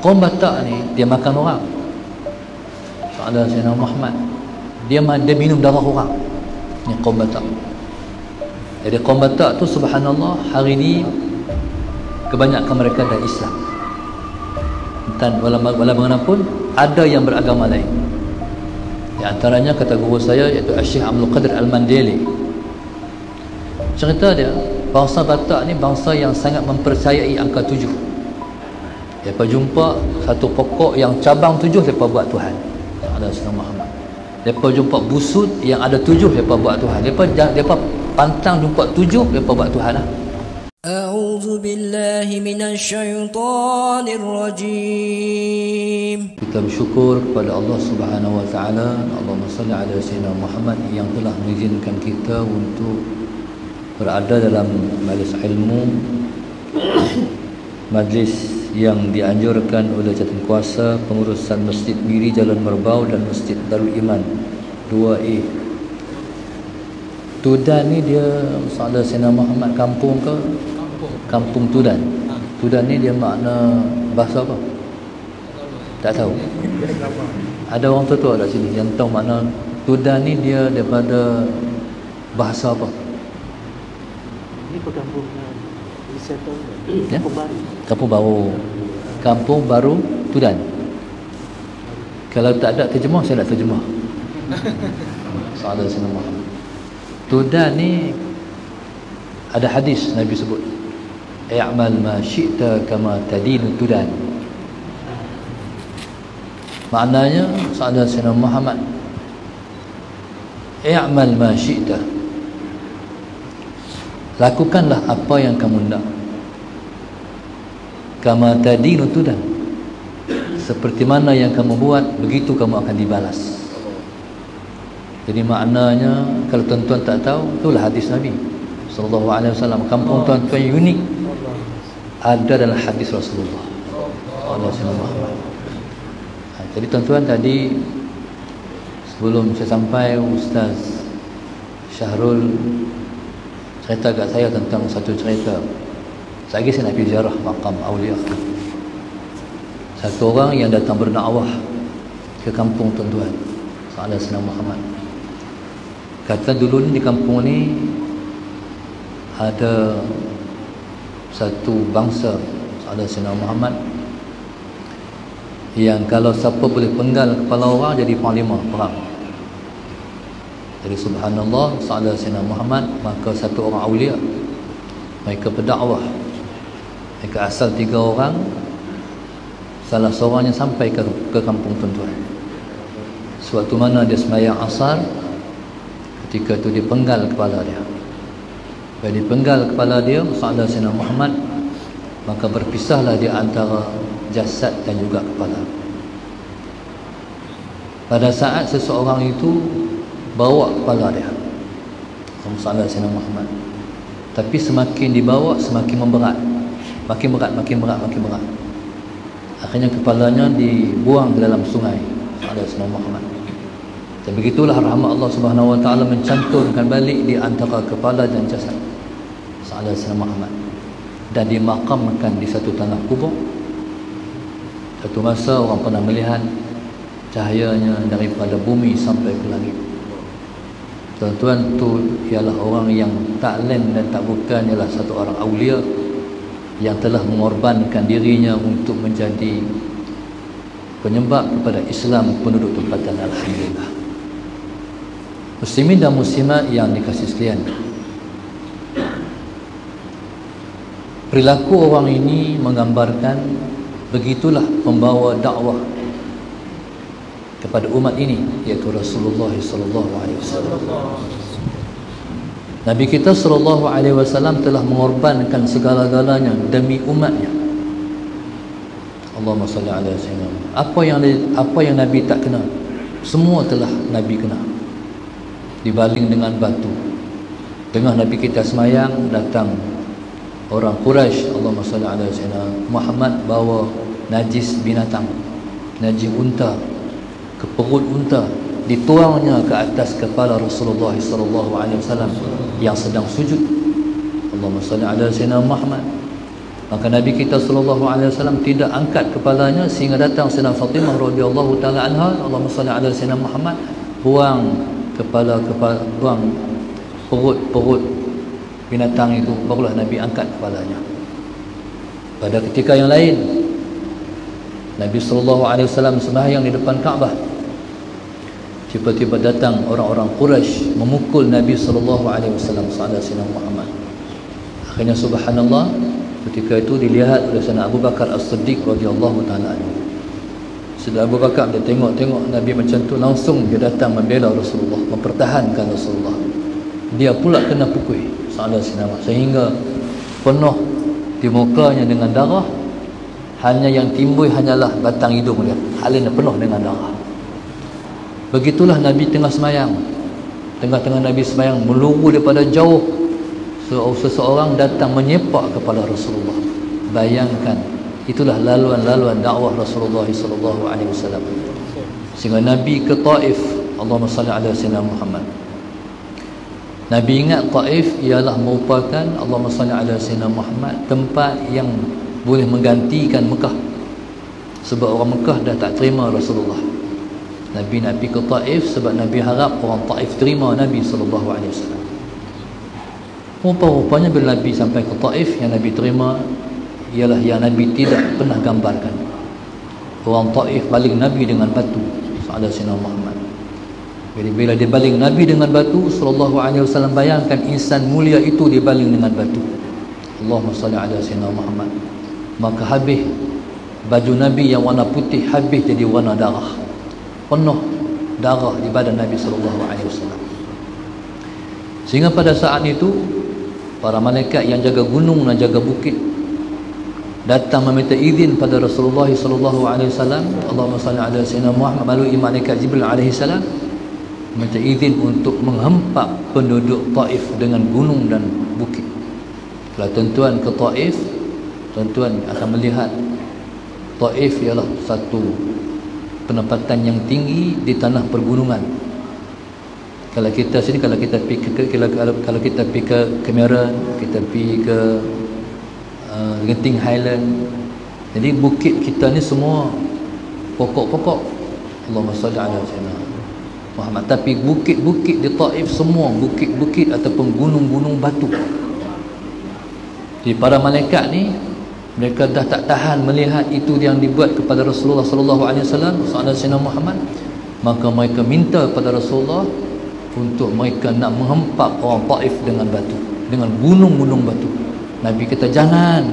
Kaum Batak ni dia makan orang. Soalan Sayyidina Muhammad, dia minum darah orang. Ni kaum Batak. Jadi kaum Batak tu subhanallah hari ni kebanyakan mereka dah Islam. Dan wala bagaimanapun ada yang beragama lain. Di antaranya kata guru saya iaitu Syekh Abdul Qadir Al-Mandeli. Cerita dia, bangsa Batak ni bangsa yang sangat mempercayai angka 7. Mereka jumpa satu pokok yang cabang 7, mereka buat Tuhan. Ada Sayyidina Muhammad. Mereka jumpa busut yang ada 7, mereka buat Tuhan. Mereka pantang jumpa 7, mereka buat Tuhan lah. A'udzu billahi minasyaitonir rajim. Kita bersyukur kepada Allah Subhanahu wa taala. Allahumma salli ala sayyidina Muhammad yang telah mengizinkan kita untuk berada dalam majlis ilmu, majlis yang dianjurkan oleh Jawatankuasa Pengurusan Masjid Miri Jalan Merbau dan Masjid Darul Iman 2A. Tudan ni dia Saudara Sayyidina Muhammad kampung ke? Kampung Tudan. Tudan ni dia makna bahasa apa? Tak tahu. Ada orang tua ada sini yang tahu makna Tudan ni dia daripada bahasa apa? Ini perkampung wisata Ya? Kampung Baru. Kampung Baru. Kampung Baru Tudan. Kalau tak ada terjemah, saya nak terjemah. Saudara Sayyidina Muhammad. Tudan ni ada hadis Nabi sebut, i'mal ma syi'ta kama tadinu tudan. Maknanya Saudara Sayyidina Muhammad, i'mal ma syi'ta, lakukanlah apa yang kamu nak, kama tadinu tudan, seperti mana yang kamu buat begitu kamu akan dibalas. Jadi maknanya kalau tuan-tuan tak tahu, itulah hadis Nabi sallallahu alaihi wasallam. Kampung tuan-tuan unik ada dalam hadis Rasulullah sallallahu alaihi wasallam. Jadi tuan-tuan, tadi sebelum saya sampai, Ustaz Syahrul cerita kat saya tentang satu cerita. Lagi saya nak pergi ziarah makam Aulia. Satu orang yang datang berdakwah ke kampung tuan-tuan sallallahu alaihi Muhammad. Kata dulu ni di kampung ni ada satu bangsa ada Sayyidina Muhammad yang kalau siapa boleh penggal kepala orang jadi panglima perang. Jadi subhanallah Sayyidina Muhammad, maka satu orang awliya, mereka berdakwah, mereka asal 3 orang, salah seorangnya sampai ke kampung tuan-tuan. Suatu mana dia sembahyang asar, ketika itu dia penggal kepala dia. Bila dipenggal kepala dia Sayyidina Muhammad, maka berpisahlah di antara jasad dan juga kepala. Pada saat seseorang itu bawa kepala dia Sayyidina Muhammad, tapi semakin dibawa semakin memberat, makin berat. Akhirnya kepalanya dibuang ke dalam sungai Sayyidina Muhammad. Dan begitulah rahmat Allah Subhanahu wa taala mencantumkan balik di antara kepala dan jasad Sayyidina Muhammad, dan dimakamkan di satu tanah kubur. Satu masa orang pernah melihat cahayanya daripada bumi sampai ke langit. Tuan-tuan, tu ialah orang yang tak lain dan tak bukan ialah satu orang awliya yang telah mengorbankan dirinya untuk menjadi penyebab kepada Islam penduduk tempatan. Alhamdulillah. Muslimin dan muslimat yang dikasihi sekalian, perilaku orang ini menggambarkan begitulah pembawa dakwah kepada umat ini, iaitu Rasulullah sallallahu alaihi wasallam. Nabi kita sallallahu alaihi wasallam telah mengorbankan segala-galanya demi umatnya. Allahumma salli ala sayyidina. Apa yang Nabi tak kena, semua telah Nabi kena. Dibaling dengan batu. Tengah Nabi kita semayang, datang orang Quraisy, Allahumma salli ala sayyidina Muhammad, bawa najis binatang, najis unta, ke perut unta, dituangnya ke atas kepala Rasulullah sallallahu alaihi wasallam yang sedang sujud. Allahumma salli ala sayyidina Muhammad. Maka Nabi kita sallallahu alaihi wasallam tidak angkat kepalanya sehingga datang Sayyidina Fatimah radhiyallahu taala anha, Allahumma salli ala sayyidina Muhammad, buang buang perut binatang itu, barulah Nabi angkat kepalanya. Pada ketika yang lain Nabi sallallahu alaihi wasallam sembahyang di depan Kaabah, tiba-tiba datang orang-orang Quraisy memukul Nabi sallallahu alaihi wasallam sayyidina Muhammad. Akhirnya subhanallah, ketika itu dilihat oleh Sayyidina Abu Bakar As-Siddiq radhiyallahu taala anhu. Sayyidina Abu Bakar dia tengok Nabi macam tu, langsung dia datang membela Rasulullah, mempertahankan Rasulullah. Dia pula kena pukul sayyidina Muhammad sehingga penuh di mukanya dengan darah. Hanya yang timbul hanyalah batang hidung dia, halnya penuh dengan darah. Begitulah Nabi tengah semayang. Tengah-tengah Nabi semayang, meluru daripada jauh seseorang datang menyepak kepada Rasulullah. Bayangkan, itulah laluan-laluan dakwah Rasulullah sallallahu alaihi wasallam. Sehingga Nabi ke Taif, Allahumma salli ala sayyidina Muhammad. Nabi ingat Taif ialah merupakan, Allahumma salli ala sayyidina Muhammad, tempat yang boleh menggantikan Mekah. Sebab orang Mekah dah tak terima Rasulullah. Nabi nak pergi ke Taif sebab Nabi harap orang Taif terima Nabi sallallahu alaihi wasallam. Rupa-rupanya bila Nabi sampai ke Taif, yang Nabi terima ialah yang Nabi tidak pernah gambarkan. Orang Taif baling Nabi dengan batu sayyidina Muhammad. Jadi bila dia baling Nabi dengan batu sallallahu alaihi wasallam, bayangkan insan mulia itu dibaling dengan batu. Allahumma salli ala sayyidina Muhammad. Maka habis baju Nabi yang warna putih, habis jadi warna darah, penuh darah di badan Nabi sallallahu alaihi wasallam. Sehingga pada saat itu para malaikat yang jaga gunung dan jaga bukit datang meminta izin pada Rasulullah sallallahu alaihi wasallam. Allahumma salli ala sayyidina Muhammad, melalui malaikat Jibril alaihi salam, minta izin untuk menghempap penduduk Taif dengan gunung dan bukit. Kalau tuan-tuan ke Taif, tuan-tuan akan melihat Taif ialah satu penempatan yang tinggi di tanah pergunungan. Kalau kita sini, kalau kita pergi ke Cameron, kita pergi ke Genting Highland, jadi bukit kita ni semua pokok-pokok. Allahumma salli ala sayyidina Muhammad. Tapi bukit-bukit di Taif semua bukit-bukit ataupun gunung-gunung batu. Jadi para malaikat ni, mereka dah tak tahan melihat itu yang dibuat kepada Rasulullah sallallahu alaihi wasallam, sayyidina Muhammad. Maka mereka minta pada Rasulullah untuk mereka nak menghempap orang Taif dengan batu, dengan gunung-gunung batu. Nabi kata jangan.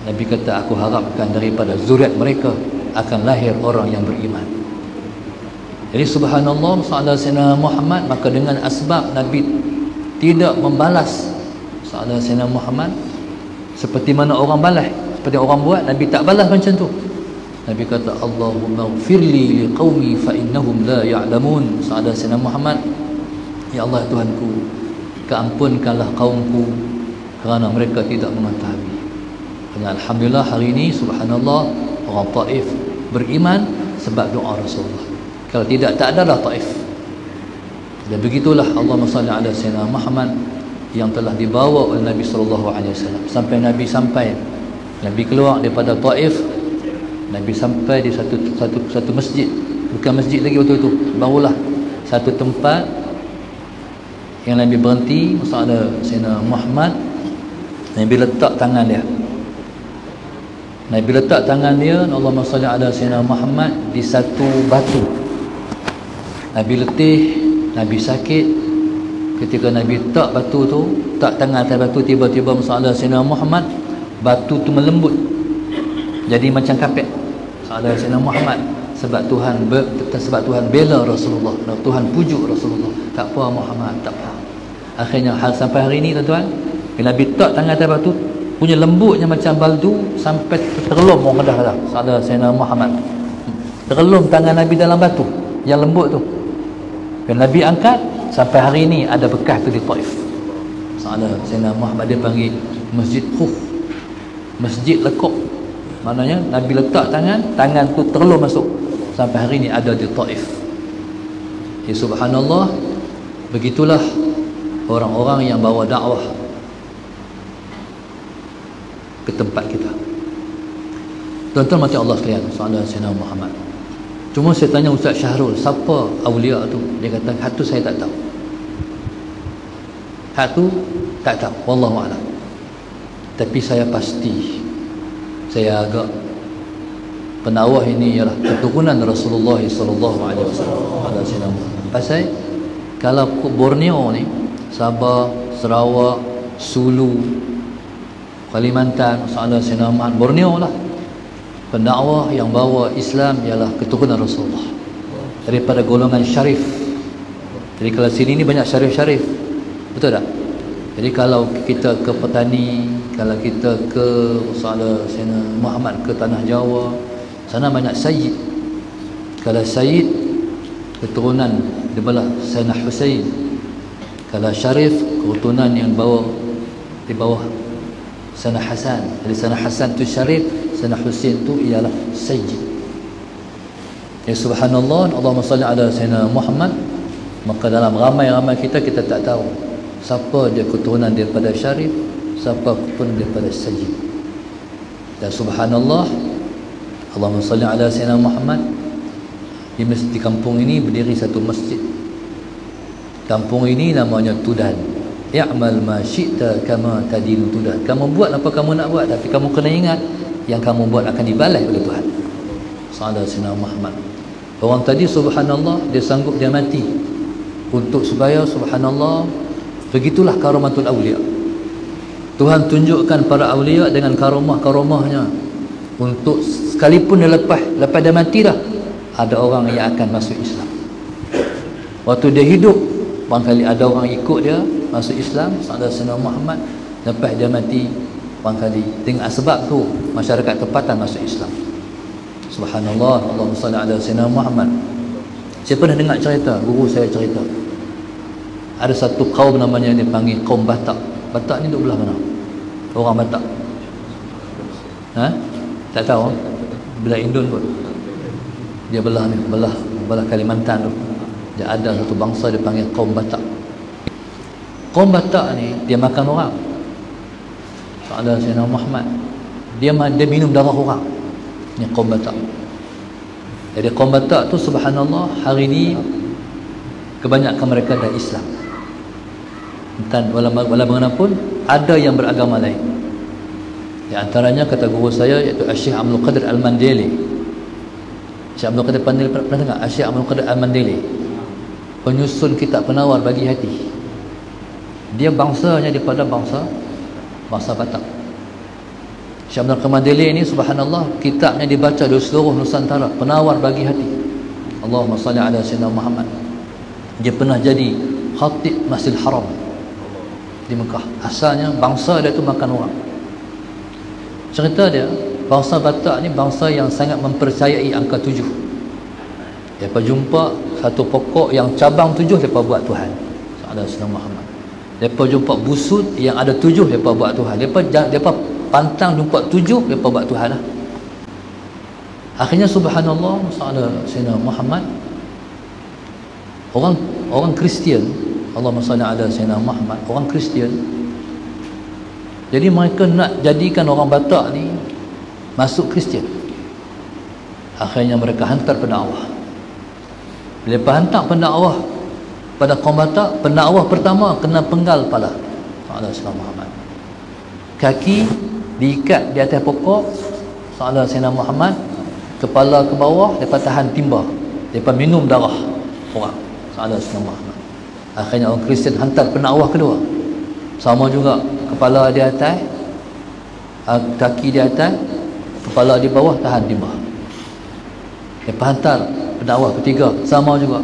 Nabi kata aku harapkan daripada zuriat mereka akan lahir orang yang beriman. Jadi subhanallah, sayyidina Muhammad. Maka dengan asbab Nabi tidak membalas sayyidina Muhammad seperti mana orang balas, seperti orang buat, Nabi tak balas macam tu. Nabi kata Allahumma ighfirli liqaumi fa innahum la ya'lamun. Sayyidina Muhammad, ya Allah Tuhanku, keampunkanlah kaumku kerana mereka tidak mengetahui. Dan alhamdulillah hari ini subhanallah orang Taif beriman sebab doa Rasulullah. Kalau tidak, tak adalah Taif. Dan begitulah Allahumma salli ala sayyidina Muhammad yang telah dibawa oleh Nabi sallallahu alaihi wasallam sampai Nabi keluar daripada Taif. Nabi sampai di satu masjid, bukan masjid lagi waktu itu, barulah satu tempat yang Nabi berhenti. Masa ada Sayyidina Muhammad, Nabi letak tangan dia. Allahumma salli ala sayyidina Muhammad di satu batu. Nabi letih, Nabi sakit. Ketika Nabi letak batu tu, tak tangan atas batu, tiba-tiba masa ada Sayyidina Muhammad, batu tu melembut jadi macam kapet. Ada Sayyidina Muhammad sebab Tuhan bela Rasulullah, Tuhan pujuk Rasulullah. Tak apa Muhammad, tak apa. Akhirnya sampai hari ini tuan-tuan, bila Nabi letak tangan atas batu, punya lembutnya macam baldu, sampai terlum orang dah. Ada Sayyidina Muhammad terlum tangan Nabi dalam batu yang lembut tu. Bila Nabi angkat, sampai hari ini ada bekas tu di Taif. Ada Sayyidina Muhammad, dia panggil Masjid Khuf, Masjid Lekuk. Maknanya Nabi letak tangan tu terlum masuk. Sampai hari ini ada di Taif. Ya subhanallah, begitulah orang-orang yang bawa dakwah. ke tempat kita. Tuan-tuan mati Allah sekalian, sallallahu alaihi wasallam Muhammad. Cuma saya tanya Ustaz Syahrul, siapa awliya tu? Dia kata, hak tu saya tak tahu. Hak tu tak tahu, wallahu a'lam. Tapi saya pasti, saya agak penawah ini ialah keturunan Rasulullah sallallahu alaihi wasallam. Pasal kalau Borneo ni, Sabah, Sarawak, Sulu, Kalimantan, sallallahu alaihi wasallam, Borneo lah, pendakwah yang bawa Islam ialah keturunan Rasulullah daripada golongan syarif. Jadi kalau sini ni banyak syarif-syarif, betul tak? Jadi kalau kita ke petani, kalau kita ke Sayyidina Muhammad ke tanah Jawa, sana banyak sayyid. Kalau sayyid, keturunan di bawah Sayyidina Husain. Kalau syarif, keturunan yang bawa di bawah Sayyidina Hasan. Jadi Sayyidina Hasan tu syarif, Sayyidina Husain tu ialah sayyid. Ya subhanallah, Allahumma salli ala Sayyidina Muhammad. Maka dalam ramai-ramai kita tak tahu siapa dia keturunan daripada syarif, siapa keturunan daripada sayyid. Dan subhanallah, Allahumma salli ala Sayyidina Muhammad. Di kampung ini berdiri satu masjid. Kampung ini namanya Tudan. I'mal ma syi'ta kama tadinu tudan. Kamu buat apa kamu nak buat, tapi kamu kena ingat yang kamu buat akan dibalas oleh Tuhan. Sallallahu alaihi wasallam Muhammad. Orang tadi subhanallah, dia sanggup dia mati untuk supaya subhanallah, begitulah karamatul awliya. Tuhan tunjukkan para awliya dengan karomah-karomahnya, untuk sekalipun dia lepas dia mati dah, ada orang yang akan masuk Islam. Waktu dia hidup, barangkali ada orang ikut dia masuk Islam, sallallahu alaihi wasallam Muhammad. Lepas dia mati, barangkali dengan sebab tu masyarakat tempatan masuk Islam. Subhanallah, Allahumma salli ala Sayyidina Muhammad. Saya pernah dengar cerita, guru saya cerita, ada satu kaum namanya dipanggil kaum Batak. Batak ni duduk belah mana? Orang Batak, tak tahu. Belah Indon pun. Dia belah ni, belah Kalimantan tu. Dia ada satu bangsa dipanggil kaum Batak. Kaum Batak ni dia makan orang. Sallallahu alaihi wasallam Muhammad. Dia minum darah orang. Ni kaum Batak. Jadi kaum Batak tu subhanallah, hari ni kebanyakan mereka dah Islam. Dan wala bagaimanapun ada yang beragama lain. Di antaranya kata guru saya iaitu Syekh Abdul Qadir Al-Mandeli. Syekh Abdul Qadir Al-Mandeli pernah dengar? Syekh Abdul Qadir Al-Mandeli, penyusun kitab Penawar Bagi Hati. Dia bangsanya daripada bangsa Batak. Syekh Abdul Qadir Al-Mandeli ini subhanallah, kitabnya dibaca di seluruh Nusantara, Penawar Bagi Hati. Allahumma salli ala Sayyidina Muhammad. Dia pernah jadi khatib Masjidil Haram di Mekah. Asalnya bangsa dia tu makan orang. Cerita dia, bangsa Batak ni bangsa yang sangat mempercayai angka 7. Mereka jumpa satu pokok yang cabang 7, mereka buat Tuhan. Sallallahu alaihi wasallam Muhammad. Mereka jumpa busut yang ada 7, mereka buat Tuhan. Mereka pantang jumpa 7, mereka buat Tuhan lah. Akhirnya subhanallah, sallallahu alaihi wasallam Muhammad, orang Kristian, Allahumma salli ala Sayyidina Muhammad, orang Kristian. Jadi mereka nak jadikan orang Batak ni masuk Kristian. Akhirnya mereka hantar pendakwah. Bila hantar pendakwah pada kaum Batak, pendakwah pertama kena penggal kepala sallallahu alaihi wasallam Muhammad. Kaki diikat di atas pokok sallallahu alaihi wasallam Muhammad, kepala ke bawah, depa tahan timba, depa minum darah orang sallallahu alaihi wasallam Muhammad. Akhirnya orang Kristian hantar pendakwah kedua, sama juga, kepala di atas, kaki di atas, kepala di bawah, tahan timba. Lepas hantar pendakwah ketiga, sama juga.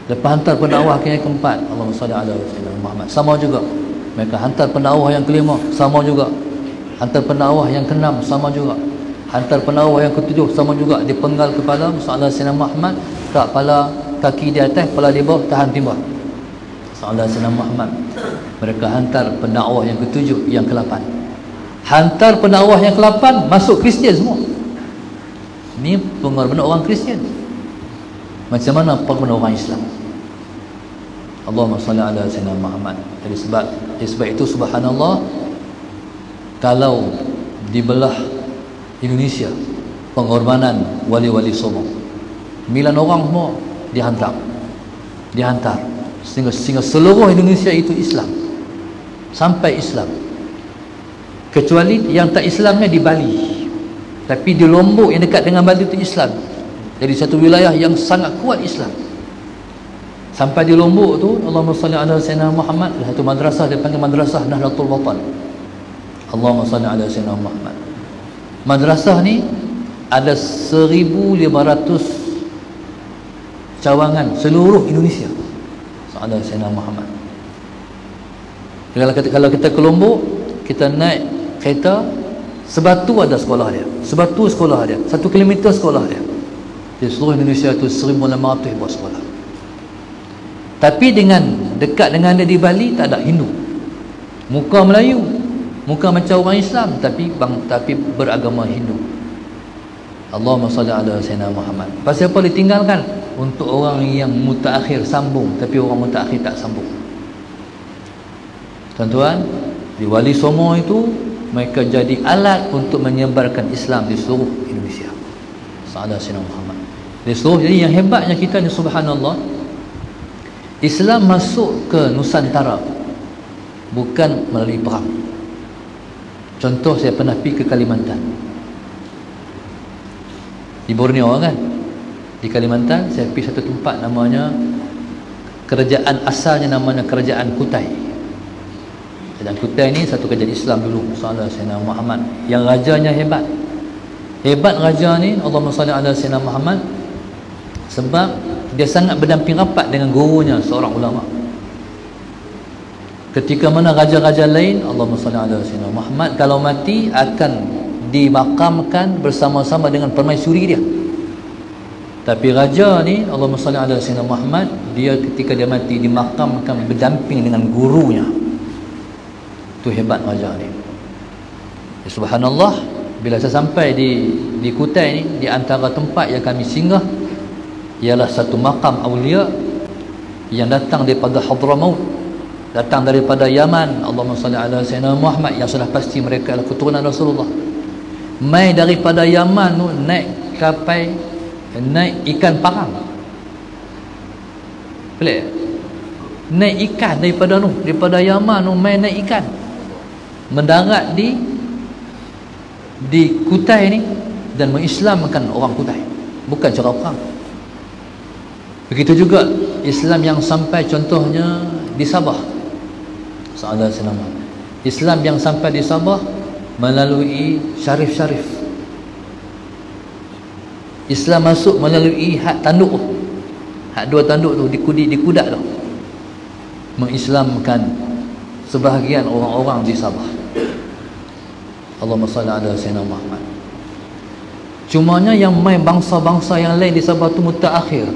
Lepas hantar pendakwah yang keempat, Allahumma salli ala Sayyidina Muhammad, sama juga. Mereka hantar pendakwah yang kelima, sama juga. Hantar pendakwah yang keenam, sama juga. Hantar pendakwah yang ketujuh, sama juga. Dipenggal kepala sallallahu alaihi wasallam Muhammad, kepala, kaki di atas, kepala di bawah, tahan timba sallallahu alaihi wasallam Muhammad. Mereka hantar pendakwah yang ketujuh, yang ke-8. Hantar pendakwah yang ke-8, masuk Kristian semua. Ni pengorbanan orang Kristian. Macam mana pengorbanan orang Islam? Allahumma salli ala Sayyidina Muhammad. Jadi sebab itu subhanallah, kalau dibelah Indonesia pengorbanan wali-wali Songo, 9 orang semua dihantar sehingga seluruh Indonesia itu Islam, sampai Islam, kecuali yang tak Islamnya di Bali. Tapi di Lombok yang dekat dengan Bali itu Islam. Jadi satu wilayah yang sangat kuat Islam. Sampai di Lombok tu, Allahumma salli ala sayyidina Muhammad, satu madrasah dia panggil Madrasah Nahdlatul Watan. Allahumma salli ala sayyidina Muhammad. Madrasah ni ada 1,500 cawangan seluruh Indonesia. Sallallahu alaihi wasallam Muhammad. Kalau kita ke Lombok, kita naik kereta, Sebatu ada sekolah dia, Sebatu sekolah dia, 1 kilometer sekolah dia. Di seluruh Indonesia tu 1,500 buat sekolah. Tapi dekat dengan dia di Bali tak ada Hindu, muka Melayu, muka macam orang Islam, tapi beragama Hindu. Allahumma salli ala sayyidina Muhammad. Pasal apa ditinggalkan? Untuk orang yang mutaakhir sambung, tapi orang mutaakhir tak sambung. Tuan-tuan, di Wali Songo itu mereka jadi alat untuk menyebarkan Islam di seluruh Indonesia. Sallallahu alaihi Muhammad. Di seluruh, jadi yang hebatnya kita ni, subhanallah, Islam masuk ke Nusantara bukan melalui perang. Contoh, saya pernah pergi ke Kalimantan, di Borneo kan, di Kalimantan saya pergi satu tempat namanya, kerajaan asalnya namanya Kerajaan Kutai. Kerajaan Kutai ni satu kerajaan Islam dulu, sallallahu alaihi wasallam Muhammad, yang rajanya hebat raja ni, Allahumma salli ala sayyidina Muhammad, sebab dia sangat berdamping rapat dengan gurunya, seorang ulama. Ketika mana raja-raja lain, Allahumma salli ala sayyidina Muhammad, kalau mati akan dimakamkan bersama-sama dengan permaisuri dia. Tapi raja ni, Allahumma salli ala sayyidina Muhammad, dia ketika dia mati dimakamkan berdamping dengan gurunya. Itu hebat raja ni. Ya, subhanallah, bila saya sampai di Kutai ni, di antara tempat yang kami singgah ialah satu makam awliya yang datang daripada Hadramaut, datang daripada Yaman. Allahumma salli ala sayyidina Muhammad, yang sudah pasti mereka adalah keturunan Rasulullah. Mai daripada Yaman tu naik kapal, naik ikan parang. Pelik. Naik ikan daripada Yaman tu, mai naik ikan, mendarat di Kutai ni dan mengislamkan orang Kutai, bukan cara perang. Begitu juga Islam yang sampai contohnya di Sabah, sallallahu alaihi wasallam. Islam yang sampai di Sabah melalui syarif-syarif. Islam masuk melalui had tanduk, had 2 tanduk tu, di kudat tu, mengislamkan sebahagian orang-orang di Sabah. Allahumma salli ala sayyidina Muhammad. Cumanya yang main bangsa-bangsa yang lain di Sabah tu mutaakhir.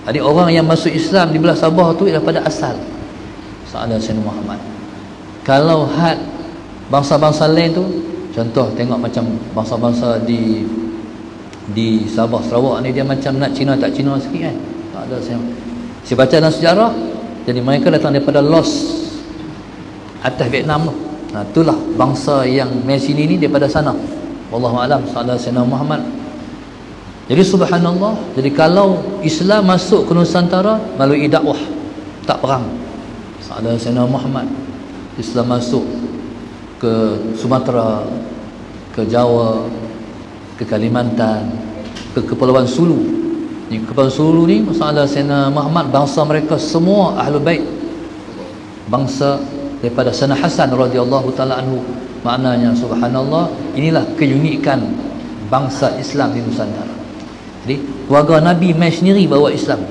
Jadi orang yang masuk Islam di belah Sabah tu ialah pada asal, sallallahu alaihi wasallam Muhammad. Kalau had bangsa-bangsa lain tu, contoh tengok macam bangsa-bangsa di Sabah Sarawak ni, dia macam nak Cina tak Cina sikit kan. Tak ada saya baca dalam sejarah, jadi mereka datang daripada Laos, atas Vietnam tu. Nah, itulah bangsa yang mai sini ni daripada sana. Wallahu a'lam, sallallahu alaihi wasallam Muhammad. Jadi subhanallah, jadi kalau Islam masuk ke Nusantara melalui dakwah, tak perang, sallallahu alaihi wasallam Muhammad. Islam masuk ke Sumatera, ke Jawa, ke Kalimantan, ke Kepulauan Sulu. Di Kepulauan Sulu ni, sallallahu alaihi wasallam Muhammad, bangsa mereka semua Ahlul Bait, bangsa daripada Sayyidina Hasan radhiyallahu taala anhu. Maknanya subhanallah, inilah keunikan bangsa Islam di Nusantara. Jadi keluarga Nabi mai sendiri bawa Islam.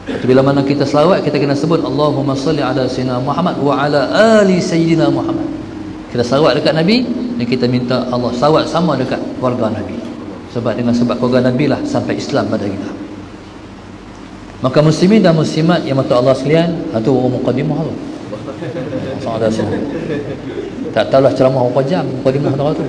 Jadi bila mana kita selawat, kita kena sebut Allahumma salli ala sayyidina Muhammad wa ala ali sayyidina Muhammad. Kita selawat dekat Nabi dan kita minta Allah selawat sama dekat keluarga Nabi. Sebab dengan sebab keluarga Nabi lah sampai Islam pada kita. Maka muslimin dan muslimat yang mata Allah sekalian, itu muqaddimah tu. Tak tahulah ceramah berapa jam mukadimah tu.